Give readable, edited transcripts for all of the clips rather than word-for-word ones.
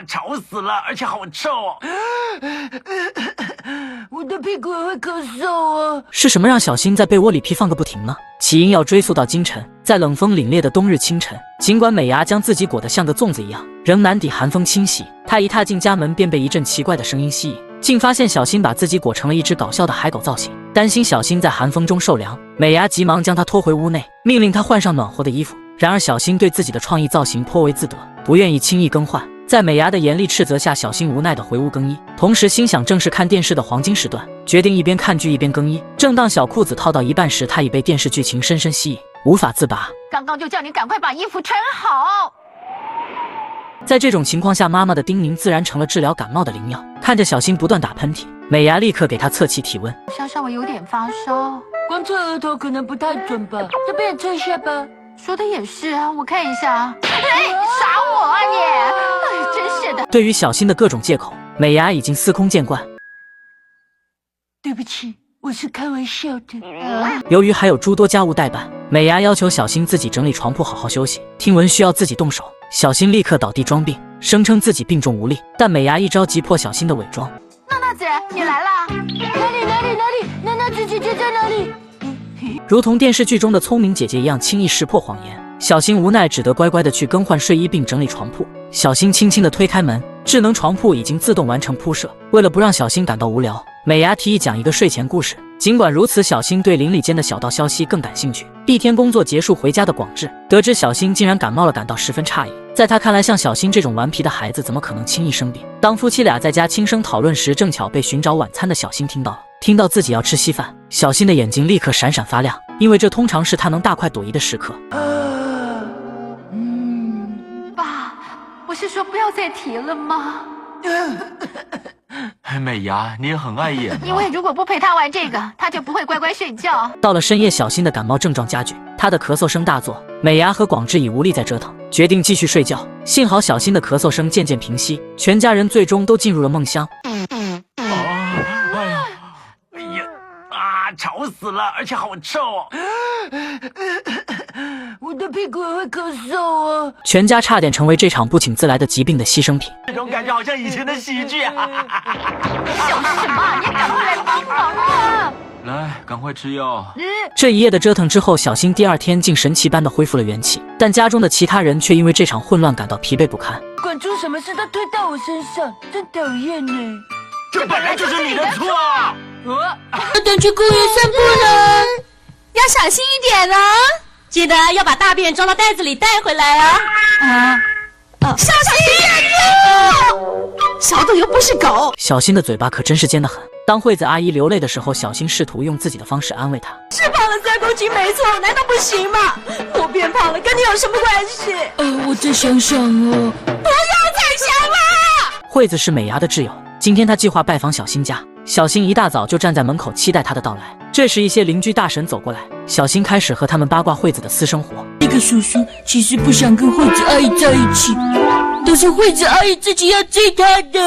吵死了，而且好臭哦！我的屁股也会咳嗽啊！是什么让小新在被窝里屁放个不停呢？起因要追溯到今晨，在冷风凛冽的冬日清晨，尽管美伢将自己裹得像个粽子一样，仍难抵寒风侵袭。她一踏进家门，便被一阵奇怪的声音吸引，竟发现小新把自己裹成了一只搞笑的海狗造型。担心小新在寒风中受凉，美伢急忙将他拖回屋内，命令他换上暖和的衣服。然而小新对自己的创意造型颇为自得，不愿意轻易更换。在美伢的严厉斥责下，小新无奈地回屋更衣，同时心想正是看电视的黄金时段，决定一边看剧一边更衣。正当小裤子套到一半时，他已被电视剧情深深吸引，无法自拔。刚刚就叫你赶快把衣服穿好。在这种情况下，妈妈的叮咛自然成了治疗感冒的灵药。看着小新不断打喷嚏，美伢立刻给他测气体温，好像稍微有点发烧，光测额头可能不太准吧，要不然测一下吧。说的也是啊，我看一下啊。哎，耍我啊你！哎，真是的。对于小新的各种借口，美伢已经司空见惯。对不起，我是开玩笑的。由于还有诸多家务待办，美伢要求小新自己整理床铺，好好休息。听闻需要自己动手，小新立刻倒地装病，声称自己病重无力。但美伢一招击破小新的伪装。娜娜子，你来啦！哪里？娜娜子姐姐在哪里？如同电视剧中的聪明姐姐一样轻易识破谎言，小新无奈只得乖乖地去更换睡衣并整理床铺。小新轻轻地推开门，智能床铺已经自动完成铺设。为了不让小新感到无聊，美伢提议讲一个睡前故事。尽管如此，小新对邻里间的小道消息更感兴趣。一天工作结束回家的广志得知小新竟然感冒了，感到十分诧异。在他看来，像小新这种顽皮的孩子怎么可能轻易生病？当夫妻俩在家轻声讨论时，正巧被寻找晚餐的小新听到了。听到自己要吃稀饭，小新的眼睛立刻闪闪发亮，因为这通常是他能大快朵颐的时刻。爸，不是说不要再提了吗？美伢，你也很碍眼啊。因为如果不陪他玩这个，他就不会乖乖睡觉。到了深夜，小新的感冒症状加剧，他的咳嗽声大作。美伢和广志已无力再折腾，决定继续睡觉。幸好小新的咳嗽声渐渐平息，全家人最终都进入了梦乡。吵死了，而且好臭哦！我的屁股也会咳嗽啊！全家差点成为这场不请自来的疾病的牺牲品。这种感觉好像以前的喜剧啊！笑什么？你赶快来帮忙啊！来，赶快吃药。这一夜的折腾之后，小新第二天竟神奇般的恢复了元气，但家中的其他人却因为这场混乱感到疲惫不堪。管出什么事都推到我身上，真讨厌呢！这本来就是你的错。要等去公园散步了，要小心一点哦，记得要把大便装到袋子里带回来啊！小心一点哦！小狗又不是狗。小新的嘴巴可真是尖得很。当惠子阿姨流泪的时候，小新试图用自己的方式安慰她。是胖了3公斤没错，难道不行吗？我变胖了跟你有什么关系？我再想想哦。不要再想了！惠子是美伢的挚友，今天她计划拜访小新家。小新一大早就站在门口期待他的到来。这时，一些邻居大婶走过来，小新开始和他们八卦惠子的私生活。这个叔叔其实不想跟惠子阿姨在一起，都是惠子阿姨自己要追他的。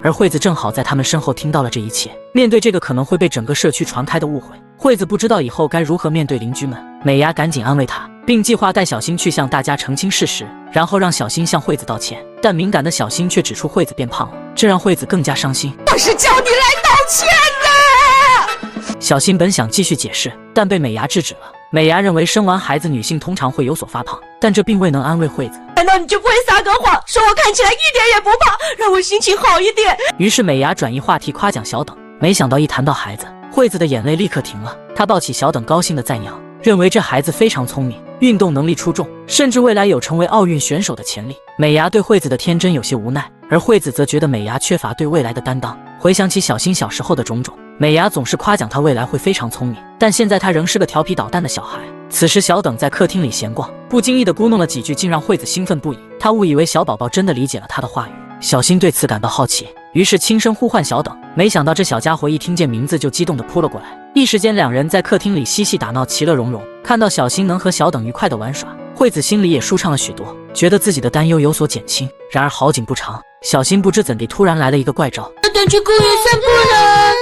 而惠子正好在他们身后听到了这一切。面对这个可能会被整个社区传开的误会，惠子不知道以后该如何面对邻居们。美伢赶紧安慰她，并计划带小新去向大家澄清事实，然后让小新向惠子道歉。但敏感的小新却指出惠子变胖了，这让惠子更加伤心。我是叫你来道歉的。小新本想继续解释，但被美伢制止了。美伢认为生完孩子女性通常会有所发胖，但这并未能安慰惠子。难道你就不会撒个谎，说我看起来一点也不胖，让我心情好一点？于是美伢转移话题，夸奖小等。没想到一谈到孩子，惠子的眼泪立刻停了。她抱起小等，高兴地赞扬，认为这孩子非常聪明，运动能力出众，甚至未来有成为奥运选手的潜力。美伢对惠子的天真有些无奈，而惠子则觉得美伢缺乏对未来的担当。回想起小新小时候的种种，美伢总是夸奖他未来会非常聪明，但现在他仍是个调皮捣蛋的小孩。此时小等在客厅里闲逛，不经意地咕哝了几句，竟让惠子兴奋不已。他误以为小宝宝真的理解了他的话语。小新对此感到好奇，于是轻声呼唤小等，没想到这小家伙一听见名字就激动地扑了过来。一时间两人在客厅里嬉戏打闹，其乐融融。看到小新能和小等愉快地玩耍，惠子心里也舒畅了许多，觉得自己的担忧有所减轻。然而好景不长，小新不知怎地突然来了一个怪招。要等去公园散步了，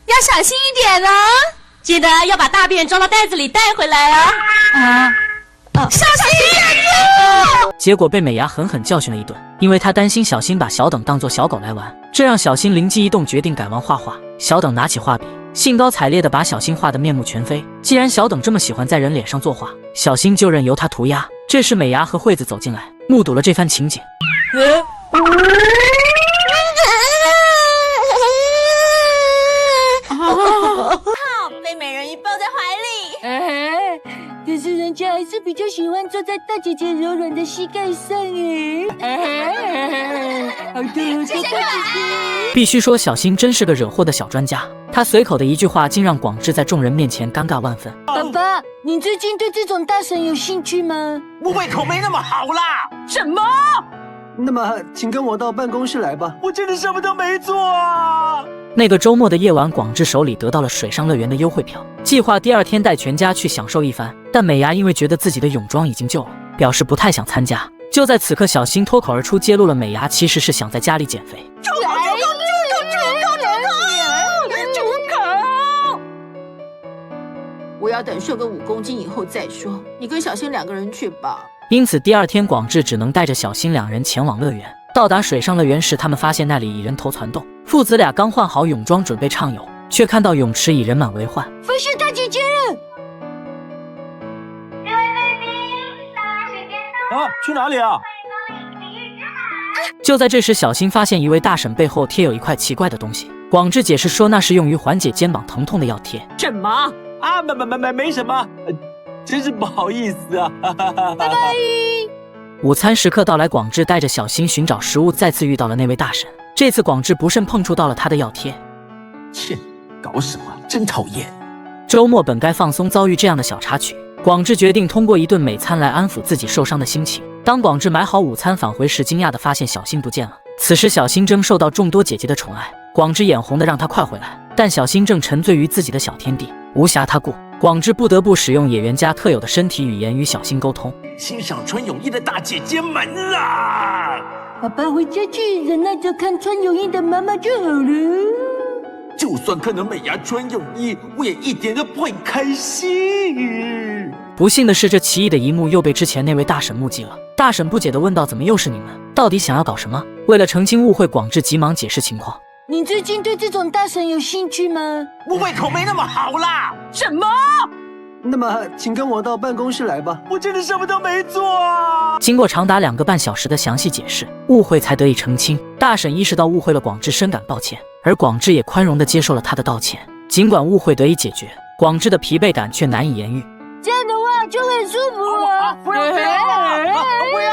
要小心一点哦。记得要把大便装到袋子里带回来啊！小心！结果被美伢狠狠教训了一顿，因为她担心小新把小等当作小狗来玩，这让小新灵机一动，决定改玩画画。小等拿起画笔，兴高采烈地把小新画得面目全非。既然小等这么喜欢在人脸上作画，小新就任由他涂鸦。这时美伢和惠子走进来，目睹了这番情景。被美人鱼抱在怀里。可是人家还是比较喜欢坐在大姐姐柔软的膝盖上好的，谢谢大姐姐。必须说，小新真是个惹祸的小专家。他随口的一句话，竟让广志在众人面前尴尬万分。爸爸，你最近对这种大神有兴趣吗？我胃口没那么好啦。什么？那么，请跟我到办公室来吧。我真的什么都没做啊。那个周末的夜晚，广志手里得到了水上乐园的优惠票，计划第二天带全家去享受一番。但美伢因为觉得自己的泳装已经旧了，表示不太想参加。就在此刻，小新脱口而出揭露了美伢其实是想在家里减肥。我要等瘦个5公斤以后再说。你跟小新2个人去吧。因此第二天，广志只能带着小新2人前往乐园。到达水上乐园时，他们发现那里蚁人头攒动，父子俩刚换好泳装准备畅游，却看到泳池已人满为患。发现大姐姐了！啊，去哪里啊？就在这时，小新发现一位大婶背后贴有一块奇怪的东西。广志解释说，那是用于缓解肩膀疼痛的药贴。什么？啊，没什么，真是不好意思啊。拜拜。午餐时刻到来，广志带着小新寻找食物，再次遇到了那位大婶。这次广志不慎碰触到了他的药贴。切，搞什么？真讨厌。周末本该放松，遭遇这样的小插曲，广志决定通过一顿美餐来安抚自己受伤的心情。当广志买好午餐返回时，惊讶地发现小新不见了。此时小新正受到众多姐姐的宠爱，广志眼红的让他快回来，但小新正沉醉于自己的小天地，无暇他顾。广志不得不使用野原家特有的身体语言与小新沟通。欣赏穿泳衣的大姐姐们啦！爸爸回家去，忍耐着看穿泳衣的妈妈就好了。就算看到美伢穿泳衣，我也一点都不会开心。不幸的是，这奇异的一幕又被之前那位大婶目击了。大婶不解地问道：“怎么又是你们？到底想要搞什么？”为了澄清误会，广志急忙解释情况。你最近对这种大神有兴趣吗？我胃口没那么好啦。什么？那么，请跟我到办公室来吧。我真的什么都没做啊。经过长达2个半小时的详细解释，误会才得以澄清。大婶意识到误会了广志，深感抱歉，而广志也宽容地接受了他的道歉。尽管误会得以解决，广志的疲惫感却难以言喻。这样的话就很舒服了。不要这样啊！不要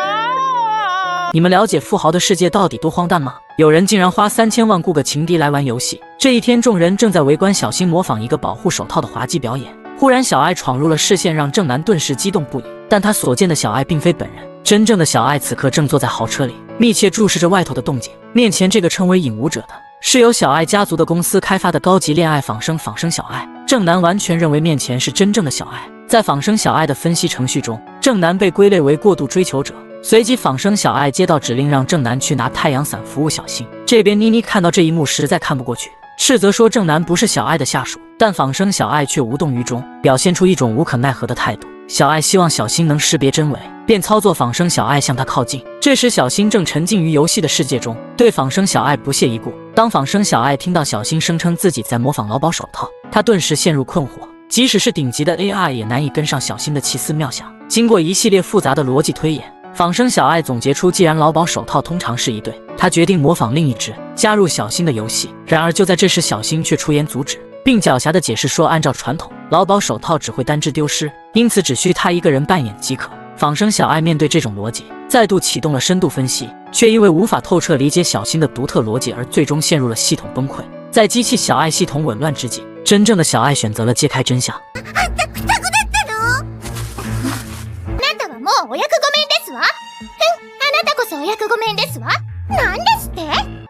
啊！你们了解富豪的世界到底多荒诞吗？有人竟然花3000万雇个情敌来玩游戏。这一天，众人正在围观小新模仿一个保护手套的滑稽表演。忽然，小爱闯入了视线，让正南顿时激动不已。但他所见的小爱并非本人，真正的小爱此刻正坐在豪车里，密切注视着外头的动静。面前这个称为影舞者的，是由小爱家族的公司开发的高级恋爱仿生小爱。正南完全认为面前是真正的小爱。在仿生小爱的分析程序中，正南被归类为过度追求者。随即，仿生小爱接到指令，让正南去拿太阳伞服务小新。这边妮妮看到这一幕，实在看不过去，斥责说正南不是小爱的下属，但仿生小爱却无动于衷，表现出一种无可奈何的态度。小爱希望小新能识别真伪，便操作仿生小爱向他靠近。这时，小新正沉浸于游戏的世界中，对仿生小爱不屑一顾。当仿生小爱听到小新声称自己在模仿劳保手套，他顿时陷入困惑。即使是顶级的 AI 也难以跟上小新的奇思妙想。经过一系列复杂的逻辑推演，仿生小爱总结出，既然劳保手套通常是一对，他决定模仿另一只，加入小新的游戏。然而就在这时，小新却出言阻止，并狡黠地解释说，按照传统，劳保手套只会单只丢失，因此只需他一个人扮演即可。仿生小爱面对这种逻辑，再度启动了深度分析，却因为无法透彻理解小新的独特逻辑，而最终陷入了系统崩溃。在机器小爱系统紊乱之际，真正的小爱选择了揭开真相。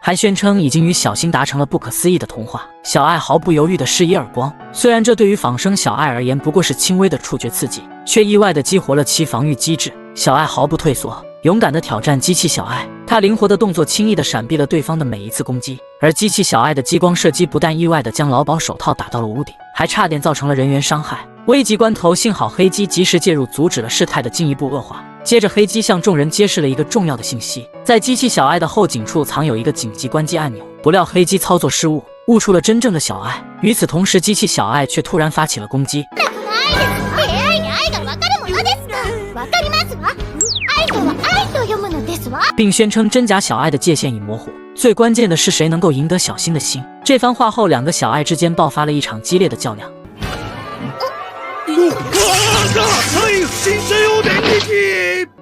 还宣称已经与小新达成了不可思议的通话。小爱毫不犹豫地示意耳光，虽然这对于仿生小爱而言不过是轻微的触觉刺激，却意外地激活了其防御机制。小爱毫不退缩，勇敢地挑战机器小爱。他灵活的动作轻易地闪避了对方的每一次攻击，而机器小爱的激光射击不但意外地将劳保手套打到了屋顶，还差点造成了人员伤害。危急关头，幸好黑鸡及时介入，阻止了事态的进一步恶化。接着，黑鸡向众人揭示了一个重要的信息：在机器小爱的后颈处藏有一个紧急关机按钮。不料黑鸡操作失误，误触了真正的小爱。与此同时，机器小爱却突然发起了攻击。并宣称真假小爱的界限已模糊，最关键的是谁能够赢得小新的心。这番话后，两个小爱之间爆发了一场激烈的较量。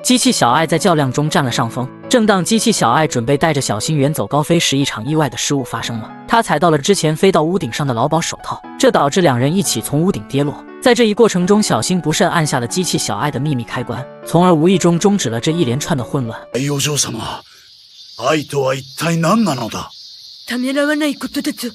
机器小爱在较量中占了上风。正当机器小爱准备带着小新远走高飞时，一场意外的失误发生了。他踩到了之前飞到屋顶上的劳保手套，这导致两人一起从屋顶跌落。在这一过程中，小新不慎按下了机器小爱的秘密开关，从而无意中终止了这一连串的混乱。お嬢様、愛とは一体何なのだ？ためらわないことだぞ。